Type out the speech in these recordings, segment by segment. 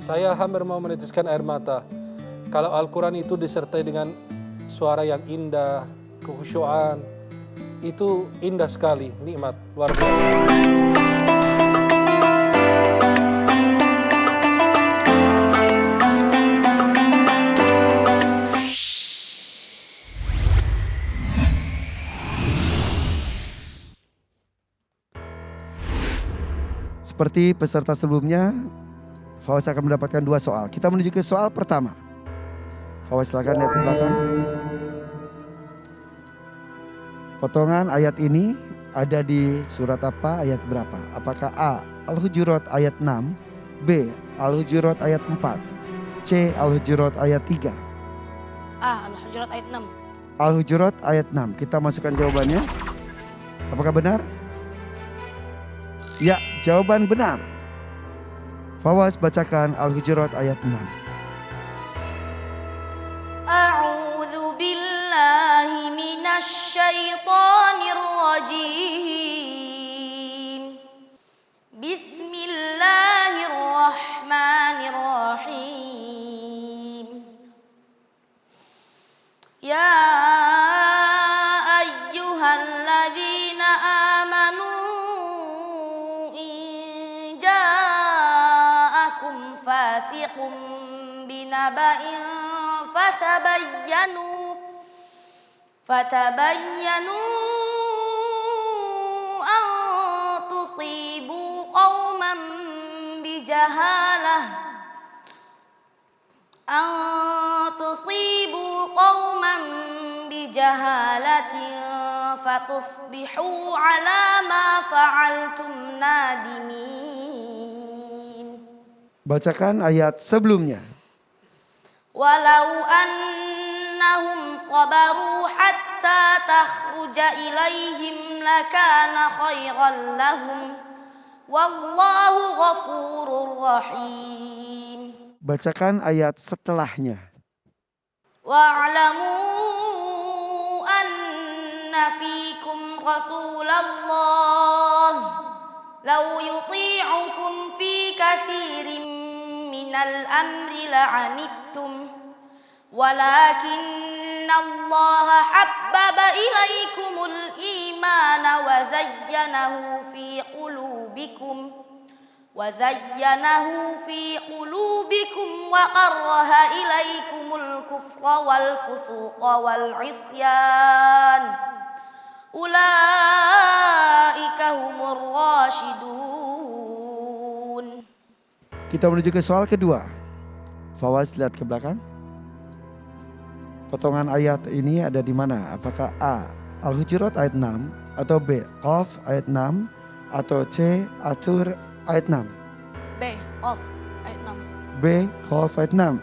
Saya hampir mau meneteskan air mata. Kalau Al-Quran itu disertai dengan suara yang indah, kekhusyuan, itu indah sekali, nikmat, luar biasa. Seperti peserta sebelumnya, Fawaz akan mendapatkan 2 soal. Kita menuju ke soal pertama. Fawaz silakan lihat ke belakang. Potongan ayat ini ada di surat apa, ayat berapa? Apakah A. Al-Hujurat ayat 6, B. Al-Hujurat ayat 4, C. Al-Hujurat ayat 3. A. Al-Hujurat ayat 6. Al-Hujurat ayat 6. Kita masukkan jawabannya. Apakah benar? Ya, jawaban benar. Fawaz bacakan Al-Hujurat ayat 6. A'udzu billahi minasy syaithanir rajim. Bismillahirrahmanirrahim. Ya ayyuhalladzina amanu in ja'akum fasiqun binaba'in fatabayyanu an tusibu qauman bijahalatin fatusbihu ala ma fa'altum nadimin. Bacakan ayat sebelumnya. Walau annahum sabaru hatta takhruja ilaihim lakana khairan lahum. Wallahu ghafurur rahim. Bacakan ayat setelahnya. Wa'lamu anna fikum Rasulullah law yuti'ukum fi kathirin minal amri la'anittum walakinna Allah habbaba ilaikumul imana wa zayyanahu fi qulubikum wa qarraha ilaikumul kufra wal fusuqa wal isyan ulaika humur rasyidun. Kita menuju ke soal kedua. Fawaz lihat ke belakang. Potongan ayat ini ada di mana? Apakah A. Al-Hujurat ayat 6 atau B. Qaf ayat 6 atau C. Atur ayat 6? B. Qaf ayat 6. B. Qaf ayat 6.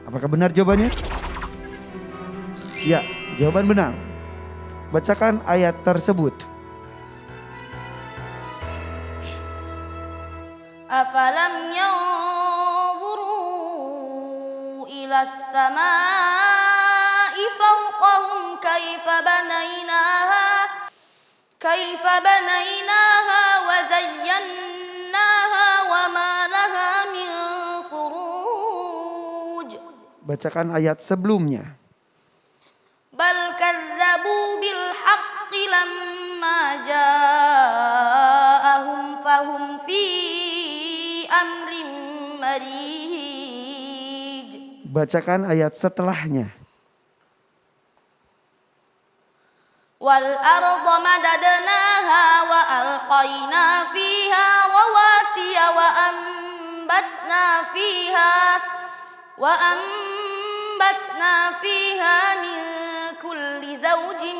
Apakah benar jawabannya? Ya, jawaban benar. Bacakan ayat tersebut. Afalam yanzuru ila as-samaa'i fawqahum kaifa banaynaha wa zayyannaha wa ma laha min furuj. Bacakan ayat sebelumnya. Bal kadzabu bil haqqi lamma ja'ahum fahum fi amrin marij. Bacakan ayat setelahnya. Wal arda madadnaha wa alqaina fiha rawasiya wa ambatna fiha min kulli zawjin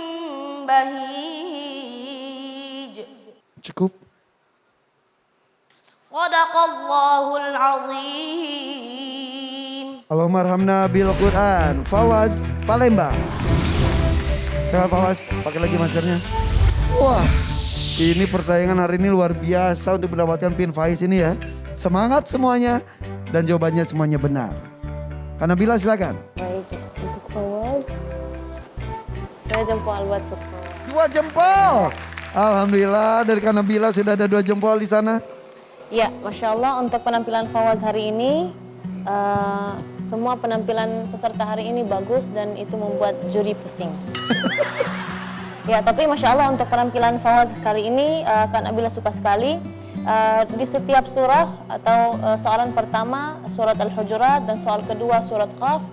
bahij. Cukup. Shadaqallahul azim. Allahumma arhamna bil Quran. Fawaz Palembang. Sehat Fawaz, pakai lagi maskernya. Wah, ini persaingan hari ini luar biasa untuk mendapatkan pin Faiz ini ya. Semangat semuanya dan jawabannya semuanya benar. Kanabila silakan. Baik, untuk Fawaz 2 jempol buat Fawaz. 2 jempol. Alhamdulillah dari Kanabila sudah ada 2 jempol di sana. Ya, Masya Allah untuk penampilan Fawaz hari ini semua penampilan peserta hari ini bagus dan itu membuat juri pusing. Ya, tapi Masya Allah untuk penampilan Fawaz kali ini, Kak Nabila suka sekali. Di setiap surah atau soalan pertama surat Al-Hujurat dan soal kedua surat Qaf,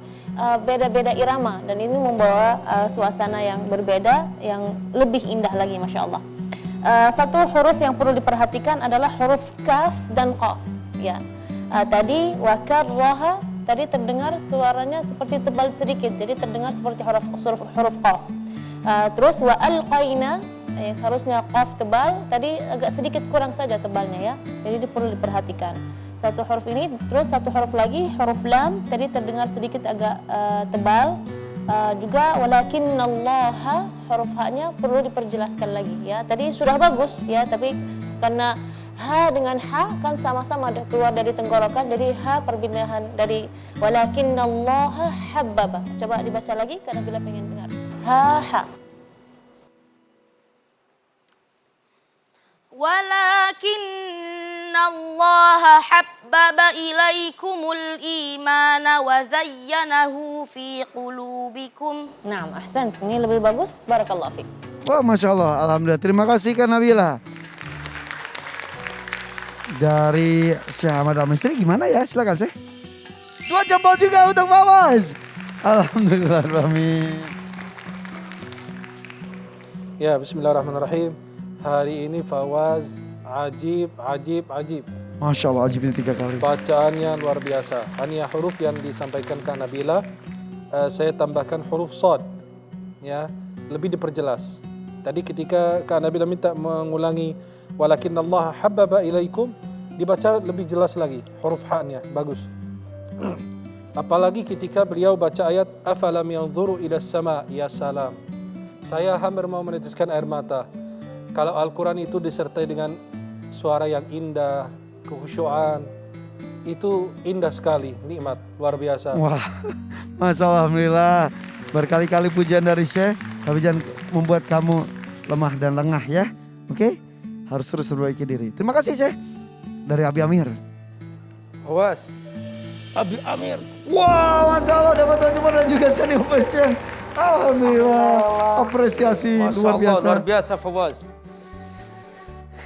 beda-beda irama dan ini membawa suasana yang berbeda yang lebih indah lagi Masya Allah. Satu huruf yang perlu diperhatikan adalah huruf Kaf dan Qaf. Ya, tadi wa karraha tadi terdengar suaranya seperti tebal sedikit, jadi terdengar seperti huruf Qaf. Terus wa alqaina seharusnya Qaf tebal, tadi agak sedikit kurang saja tebalnya ya, jadi ini perlu diperhatikan. Satu huruf ini, terus satu huruf lagi, huruf lam, tadi terdengar sedikit agak tebal. Juga walakinnallaha, huruf ha-nya perlu diperjelaskan lagi ya. Tadi sudah bagus ya, tapi karena ha dengan ha kan sama-sama ada keluar dari tenggorokan, jadi ha perpindahan dari walakinnallaha habbaba. Coba dibaca lagi karena bila pengen dengar. Ha. Walakinnallaha habbaba ilaikumul imana wa zayyanahu fi qulubikum. Nah, ahsan. Ini lebih bagus. Barakallahu fiik. Wah, Masya Allah. Alhamdulillah. Terima kasih Kak Nabila. Dari Syekh Ahmad Al-Misri gimana ya? Silakan Syekh. 2 jempol juga untuk Fawaz. Alhamdulillah. Amin. Ya, bismillahirrahmanirrahim. Hari ini Fawaz ajib. Masya Allah, ajib ini 3 kali. Bacaannya luar biasa. Hanya huruf yang disampaikan Kak Nabila, saya tambahkan huruf Shad. Ya, lebih diperjelas. Tadi ketika Kak Nabila minta mengulangi walakinnallaha habbaba ilaikum, dibaca lebih jelas lagi huruf ha-nya, bagus. Apalagi ketika beliau baca ayat afalam yanzuru ila sama, ya salam. Saya hampir mau meneteskan air mata. Kalau Al-Quran itu disertai dengan suara yang indah, kekhusyuan, itu indah sekali, nikmat, luar biasa. Wah, Masya Allah, Alhamdulillah. Berkali-kali pujian dari Syekh, tapi jangan membuat kamu lemah dan lengah ya. Oke? Harus terus memperbaiki diri. Terima kasih Syekh. Dari Abi Amir. Awas, Abi Amir. Wah, Masya Allah dapat jempol dan juga standing ovation. Alhamdulillah. Apresiasi Masya luar Allah, biasa. luar biasa Fawaz.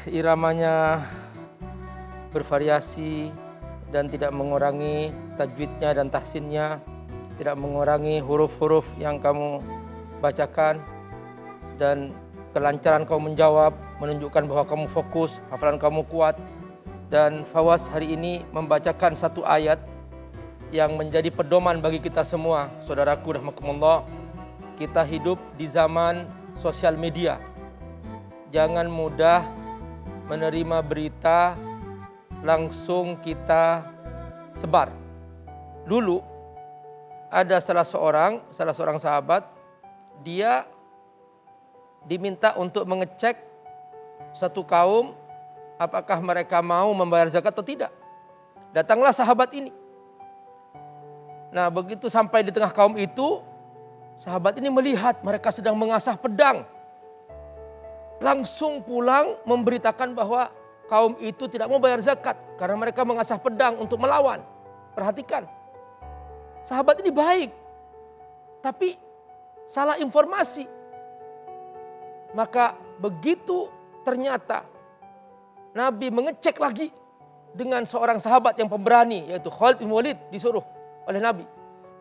Iramanya bervariasi dan tidak mengurangi tajwidnya dan tahsinnya, tidak mengurangi huruf-huruf yang kamu bacakan, dan kelancaran kamu menjawab menunjukkan bahwa kamu fokus, hafalan kamu kuat. Dan Fawaz hari ini membacakan satu ayat yang menjadi pedoman bagi kita semua. Saudaraku rahimakumullah, kita hidup di zaman sosial media. Jangan mudah menerima berita langsung kita sebar. Dulu ada salah seorang sahabat, dia diminta untuk mengecek satu kaum apakah mereka mau membayar zakat atau tidak. Datanglah sahabat ini. Nah, begitu sampai di tengah kaum itu, sahabat ini melihat mereka sedang mengasah pedang. Langsung pulang memberitakan bahwa kaum itu tidak mau bayar zakat karena mereka mengasah pedang untuk melawan. Perhatikan, sahabat ini baik, tapi salah informasi. Maka begitu ternyata Nabi mengecek lagi dengan seorang sahabat yang pemberani, yaitu Khalid bin Walid, disuruh oleh Nabi.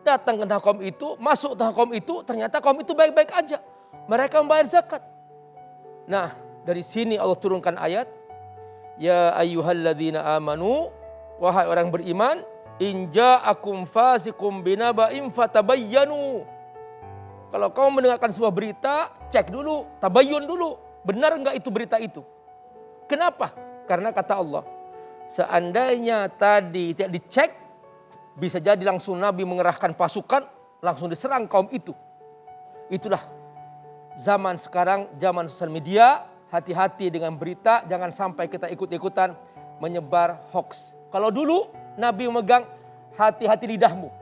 Datang ke tengah kaum itu, masuk tengah kaum itu, ternyata kaum itu baik-baik aja. Mereka membayar zakat. Nah, dari sini Allah turunkan ayat, ya ayyuhalladzina amanu, wahai orang beriman, in ja'akum fasiqum binaba'in fatabayyanu. Kalau kamu mendengarkan sebuah berita, cek dulu, tabayyun dulu, benar enggak itu berita itu. Kenapa? Karena kata Allah, seandainya tadi tidak dicek, bisa jadi langsung Nabi mengerahkan pasukan, langsung diserang kaum itu. Itulah zaman sekarang, zaman sosial media. Hati-hati dengan berita, jangan sampai kita ikut-ikutan menyebar hoax. Kalau dulu Nabi memegang hati-hati lidahmu.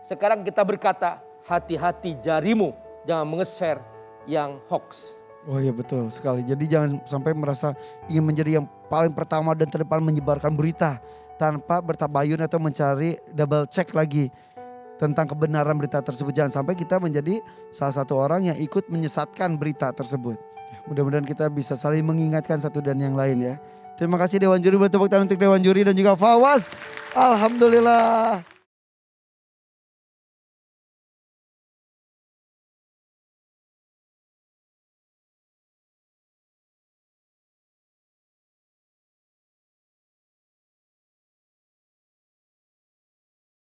Sekarang kita berkata hati-hati jarimu, jangan mengeser yang hoax. Oh iya betul sekali. Jadi jangan sampai merasa ingin menjadi yang paling pertama dan terdepan menyebarkan berita. tanpa bertabayun atau mencari double check lagi tentang kebenaran berita tersebut. Jangan sampai kita menjadi salah satu orang yang ikut menyesatkan berita tersebut. Mudah-mudahan kita bisa saling mengingatkan satu dan yang lain ya. Terima kasih Dewan Juri, bertepuk tangan untuk Dewan Juri dan juga Fawaz. Alhamdulillah.